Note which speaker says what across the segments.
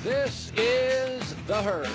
Speaker 1: This is The Herd.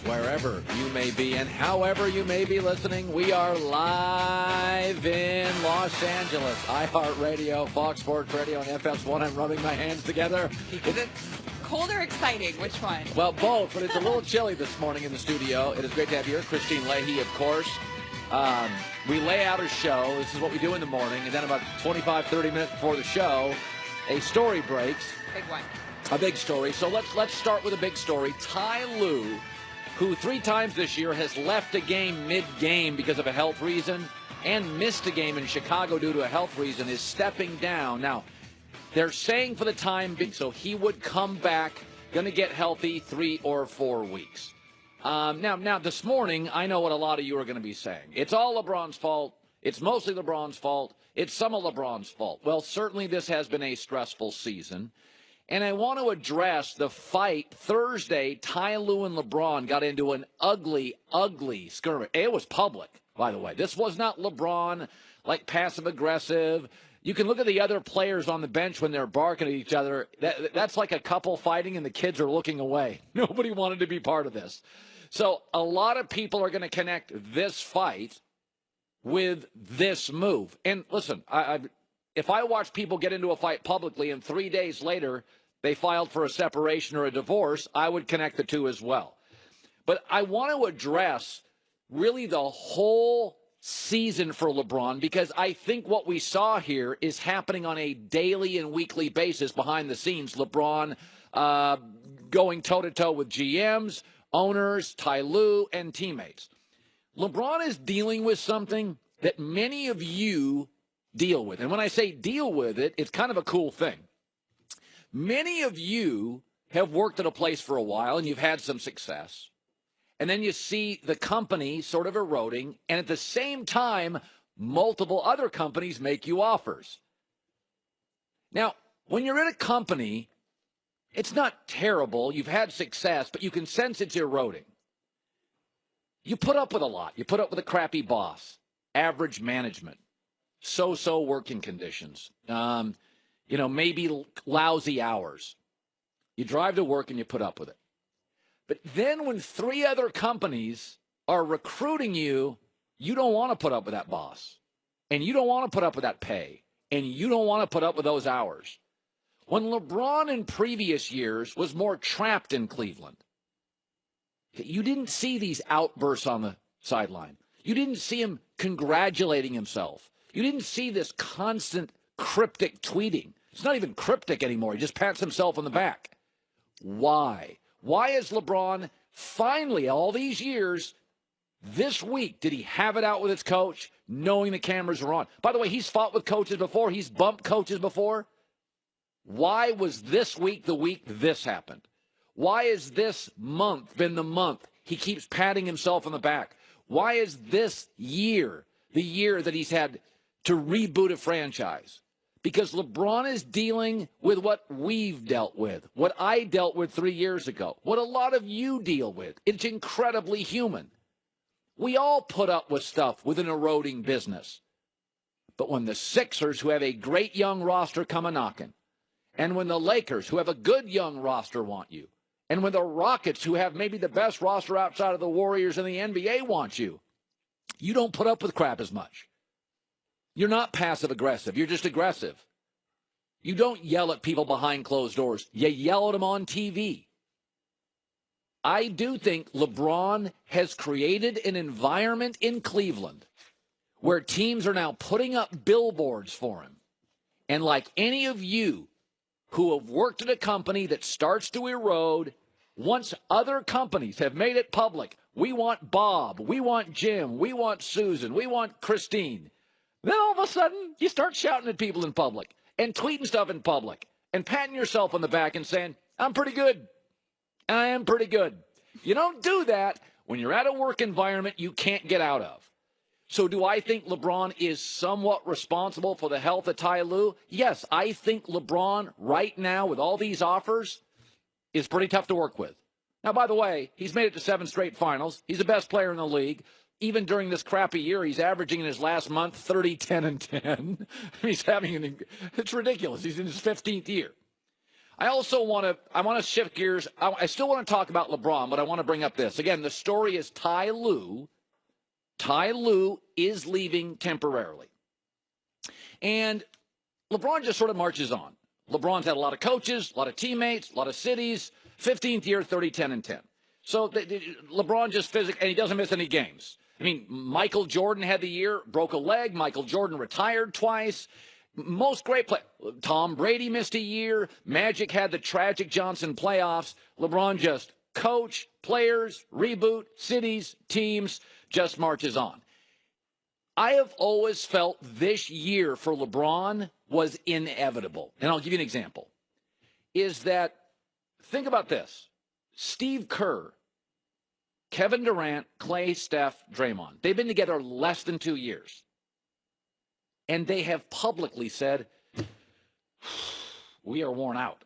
Speaker 1: Wherever you may be and however you may be listening, we are live in Los Angeles. iHeartRadio, Fox Sports Radio, and FS1. I'm rubbing my hands together.
Speaker 2: Is it cold or exciting? Which one?
Speaker 1: Well, both, but it's a little chilly this morning in the studio. It is great to have you here. Christine Leahy, of course. We lay out a show. This is what we do in the morning. And then about 25, 30 minutes before the show, a story breaks.
Speaker 2: Big one.
Speaker 1: A big story. So let's start with a big story. Ty Lue, who 3 times this year has left a game mid-game because of a health reason and missed a game in Chicago due to a health reason, is stepping down. Now, they're saying for the time being, so he would come back, going to get healthy 3 or 4 weeks. Now, this morning, I know what a lot of you are going to be saying. It's all LeBron's fault. It's mostly LeBron's fault. It's some of LeBron's fault. Well, certainly this has been a stressful season. And I want to address the fight Thursday. Ty Lue and LeBron got into an ugly, ugly skirmish. It was public, by the way. This was not LeBron, like, passive-aggressive. You can look at the other players on the bench when they're barking at each other. That's like a couple fighting and the kids are looking away. Nobody wanted to be part of this. So a lot of people are going to connect this fight with this move. And listen, if I watch people get into a fight publicly and 3 days later they filed for a separation or a divorce, I would connect the two as well. But I want to address really the whole season for LeBron, because I think what we saw here is happening on a daily and weekly basis behind the scenes. LeBron going toe-to-toe with GMs, owners, Ty Lue, and teammates. LeBron is dealing with something that many of you deal with. And when I say deal with it, it's kind of a cool thing. Many of you have worked at a place for a while and you've had some success. And then you see the company sort of eroding, and at the same time, multiple other companies make you offers. Now, when you're in a company, it's not terrible. You've had success, but you can sense it's eroding. You put up with a lot. You put up with a crappy boss, average management, so-so working conditions, maybe lousy hours. You drive to work and you put up with it. But then when 3 other companies are recruiting you, you don't want to put up with that boss. And you don't want to put up with that pay. And you don't want to put up with those hours. When LeBron in previous years was more trapped in Cleveland, you didn't see these outbursts on the sideline. You didn't see him congratulating himself. You didn't see this constant cryptic tweeting. It's not even cryptic anymore. He just pats himself on the back. Why? Why is LeBron finally, all these years, this week, did he have it out with his coach, knowing the cameras are on? By the way, he's fought with coaches before. He's bumped coaches before. Why was this week the week this happened? Why is this month been the month he keeps patting himself on the back? Why is this year the year that he's had to reboot a franchise? Because LeBron is dealing with what we've dealt with, what I dealt with 3 years ago, what a lot of you deal with. It's incredibly human. We all put up with stuff with an eroding business. But when the Sixers, who have a great young roster, come a-knocking, and when the Lakers, who have a good young roster, want you, and when the Rockets, who have maybe the best roster outside of the Warriors in the NBA, want you, you don't put up with crap as much. You're not passive-aggressive. You're just aggressive. You don't yell at people behind closed doors. You yell at them on TV. I do think LeBron has created an environment in Cleveland where teams are now putting up billboards for him. And like any of you who have worked at a company that starts to erode, once other companies have made it public, we want Bob, we want Jim, we want Susan, we want Christine. Then all of a sudden, you start shouting at people in public and tweeting stuff in public and patting yourself on the back and saying, I'm pretty good. I am pretty good. You don't do that when you're at a work environment you can't get out of. So do I think LeBron is somewhat responsible for the health of Ty Lue? Yes, I think LeBron right now with all these offers is pretty tough to work with. Now, by the way, he's made it to 7 straight finals. He's the best player in the league. Even during this crappy year, he's averaging in his last month 30, 10, and 10. It's ridiculous. He's in his 15th year. I also want to shift gears. I still want to talk about LeBron, but I want to bring up this. Again, the story is Ty Lue. Ty Lue is leaving temporarily. And LeBron just sort of marches on. LeBron's had a lot of coaches, a lot of teammates, a lot of cities. 15th year, 30-10-10. So LeBron just physically, and he doesn't miss any games. I mean, Michael Jordan had the year, broke a leg. Michael Jordan retired twice. Most great play. Tom Brady missed a year. Magic had the tragic Johnson playoffs. LeBron just coach, players, reboot, cities, teams, just marches on. I have always felt this year for LeBron was inevitable. And I'll give you an example. Is that, think about this. Steve Kerr, Kevin Durant, Klay, Steph, Draymond. They've been together less than 2 years. And they have publicly said, we are worn out.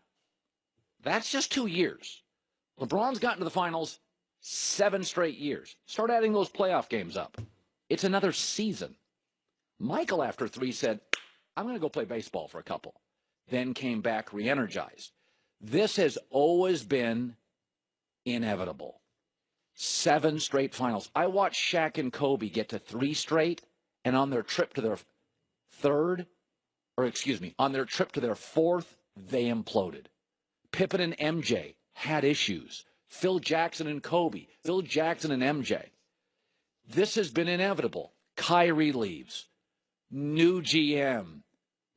Speaker 1: That's just 2 years. LeBron's gotten to the finals 7 straight years. Start adding those playoff games up. It's another season. Michael, after 3, said, I'm going to go play baseball for a couple. Then came back re-energized. This has always been inevitable. 7 straight finals. I watched Shaq and Kobe get to 3 straight, and on their trip to their on their trip to their 4th, they imploded. Pippen and MJ had issues. Phil Jackson and Kobe. Phil Jackson and MJ. This has been inevitable. Kyrie leaves. New GM.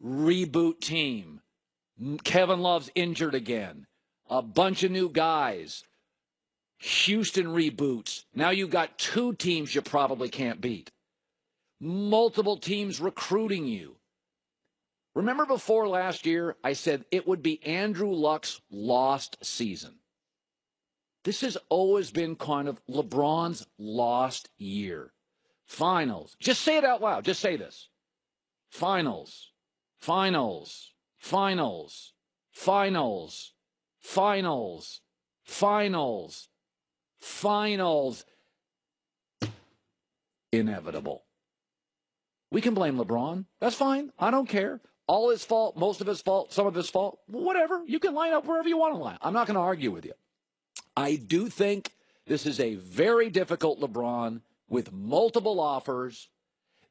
Speaker 1: Reboot team. Kevin Love's injured again. A bunch of new guys. Houston reboots. Now you've got 2 teams you probably can't beat. Multiple teams recruiting you. Remember before last year, I said it would be Andrew Luck's lost season. This has always been kind of LeBron's lost year. Finals. Just say it out loud. Just say this. Finals. Finals. Finals. Finals. Finals. Finals. Finals. Inevitable. We can blame LeBron. That's fine. I don't care. All his fault, most of his fault, some of his fault, whatever. You can line up wherever you want to line. I'm not going to argue with you. I do think this is a very difficult LeBron with multiple offers.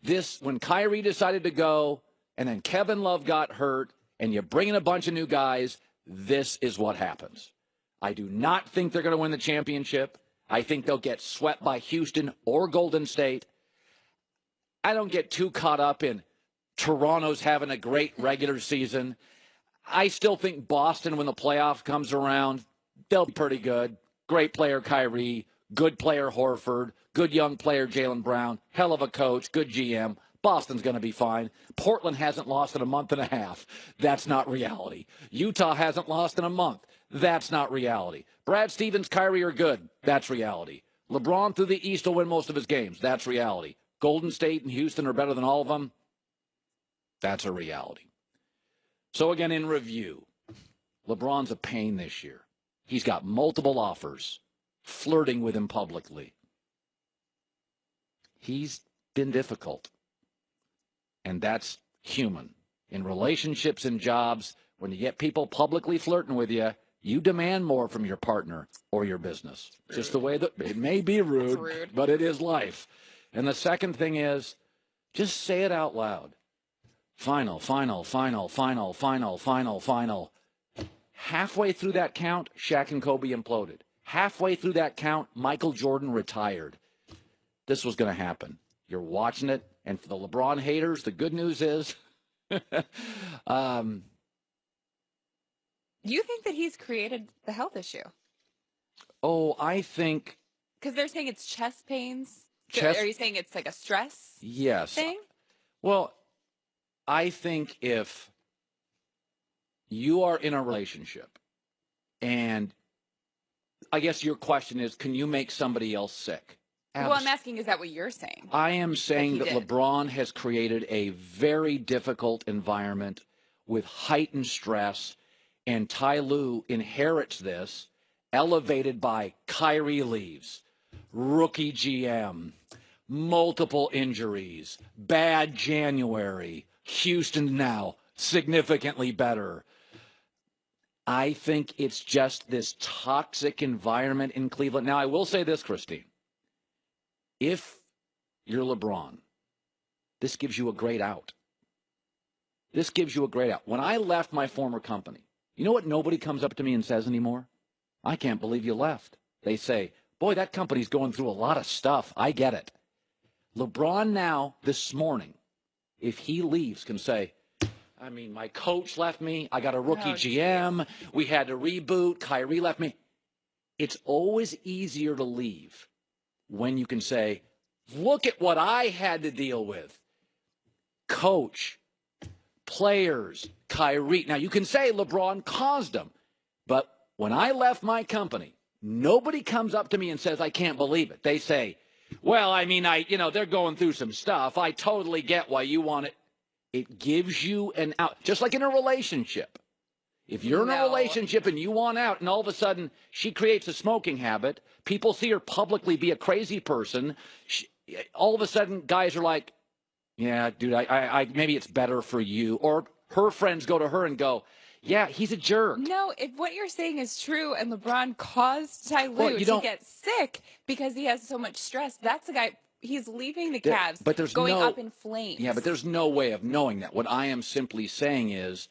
Speaker 1: This, when Kyrie decided to go and then Kevin Love got hurt and you bring in a bunch of new guys, this is what happens. I do not think they're going to win the championship. I think they'll get swept by Houston or Golden State. I don't get too caught up in Toronto's having a great regular season. I still think Boston, when the playoff comes around, they'll be pretty good. Great player Kyrie, good player Horford, good young player Jaylen Brown, hell of a coach, good GM. Boston's going to be fine. Portland hasn't lost in a month and a half. That's not reality. Utah hasn't lost in a month. That's not reality. Brad Stevens, Kyrie are good. That's reality. LeBron through the East will win most of his games. That's reality. Golden State and Houston are better than all of them. That's a reality. So again, in review, LeBron's a pain this year. He's got multiple offers, flirting with him publicly. He's been difficult. And that's human. In relationships and jobs, when you get people publicly flirting with you, you demand more from your partner or your business. Just the way that it may be rude, but it is life. And the second thing is, just say it out loud. Final, final, final, final, final, final, final. Halfway through that count, Shaq and Kobe imploded. Halfway through that count, Michael Jordan retired. This was going to happen. You're watching it. And for the LeBron haters, the good news is
Speaker 2: you think that he's created the health issue?
Speaker 1: Oh, I think...
Speaker 2: Because they're saying it's chest pains.
Speaker 1: Chest...
Speaker 2: Are you saying it's like a stress thing?
Speaker 1: Well, I think if you are in a relationship and I guess your question is, can you make somebody else sick?
Speaker 2: Well, I'm asking, is that what you're saying?
Speaker 1: I am saying that LeBron has created a very difficult environment with heightened stress, and Ty Lue inherits this, elevated by Kyrie leaves, rookie GM, multiple injuries, bad January, Houston now significantly better. I think it's just this toxic environment in Cleveland. Now, I will say this, Christine. If you're LeBron, this gives you a great out. This gives you a great out. When I left my former company, you know what nobody comes up to me and says anymore? I can't believe you left. They say, boy, that company's going through a lot of stuff. I get it. LeBron now, this morning, if he leaves, can say, I mean, my coach left me. I got a rookie GM. We had to reboot. Kyrie left me. It's always easier to leave when you can say, look at what I had to deal with. Coach, players, Kyrie. Now, you can say LeBron caused them. But when I left my company, nobody comes up to me and says, I can't believe it. They say, well, I mean, they're going through some stuff. I totally get why you want it. It gives you an out, just like in a relationship. If you're in a relationship and you want out, and all of a sudden she creates a smoking habit, people see her publicly be a crazy person. All of a sudden, guys are like, yeah, dude, I maybe it's better for you. Or her friends go to her and go, yeah, he's a jerk.
Speaker 2: No, if what you're saying is true and LeBron caused Ty Lue to get sick because he has so much stress, that's the guy. He's leaving the Cavs,
Speaker 1: but there's
Speaker 2: going up in flames.
Speaker 1: Yeah, but there's no way of knowing that. What I am simply saying is,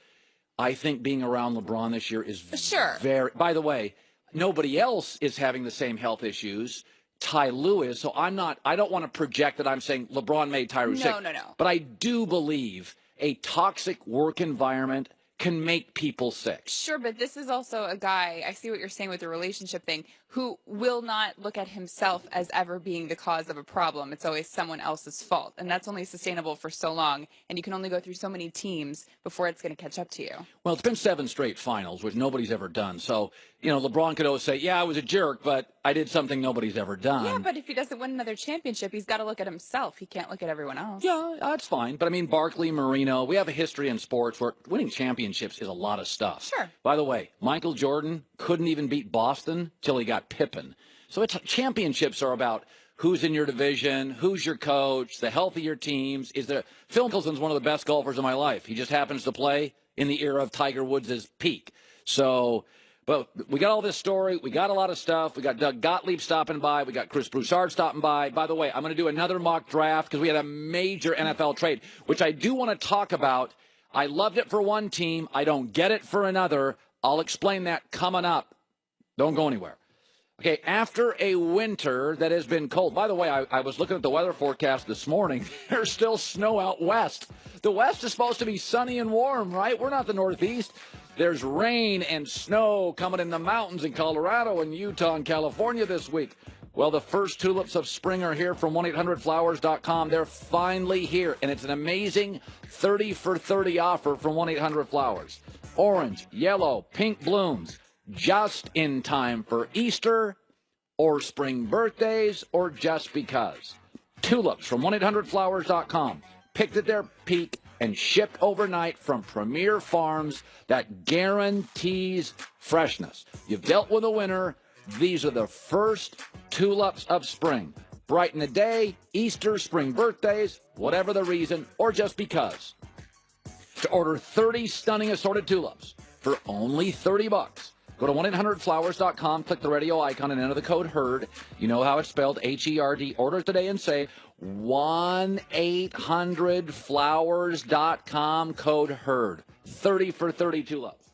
Speaker 1: I think being around LeBron this year is very. By the way, nobody else is having the same health issues. Ty Lue is, so I don't want to project that I'm saying LeBron made Ty Lue sick. No. But I do believe a toxic work environment can make people sick.
Speaker 2: Sure, but this is also a guy, I see what you're saying with the relationship thing, who will not look at himself as ever being the cause of a problem. It's always someone else's fault. And that's only sustainable for so long. And you can only go through so many teams before it's going to catch up to you.
Speaker 1: Well, it's been 7 straight finals, which nobody's ever done. So, LeBron could always say, yeah, I was a jerk, but I did something nobody's ever done.
Speaker 2: Yeah, but if he doesn't win another championship, he's got to look at himself. He can't look at everyone else.
Speaker 1: Yeah, that's fine. But, I mean, Barkley, Marino, we have a history in sports where winning championships is a lot of stuff.
Speaker 2: Sure.
Speaker 1: By the way, Michael Jordan couldn't even beat Boston till he got Pippen. So championships are about who's in your division, who's your coach, the health of your teams. Phil Mickelson's one of the best golfers of my life. He just happens to play in the era of Tiger Woods' peak. So, but we got all this story. We got a lot of stuff. We got Doug Gottlieb stopping by. We got Chris Broussard stopping by. By the way, I'm going to do another mock draft because we had a major NFL trade, which I do want to talk about. I loved it for one team. I don't get it for another. I'll explain that coming up. Don't go anywhere. Okay, after a winter that has been cold. By the way, I was looking at the weather forecast this morning. There's still snow out west. The west is supposed to be sunny and warm, right? We're not the Northeast. There's rain and snow coming in the mountains in Colorado and Utah and California this week. Well, the first tulips of spring are here from 1-800-Flowers.com. They're finally here, and it's an amazing 30 for 30 offer from 1-800-Flowers. Orange, yellow, pink blooms. Just in time for Easter or spring birthdays or just because. Tulips from 1-800-Flowers.com. Picked at their peak and shipped overnight from Premier Farms that guarantees freshness. You've dealt with the winter. These are the first tulips of spring. Brighten the day, Easter, spring birthdays, whatever the reason, or just because. To order 30 stunning assorted tulips for only $30. Go to 1-800-Flowers.com, click the radio icon, and enter the code HERD. You know how it's spelled, H-E-R-D. Order today and say 1-800-Flowers.com, code HERD. 30 for 30 tulips.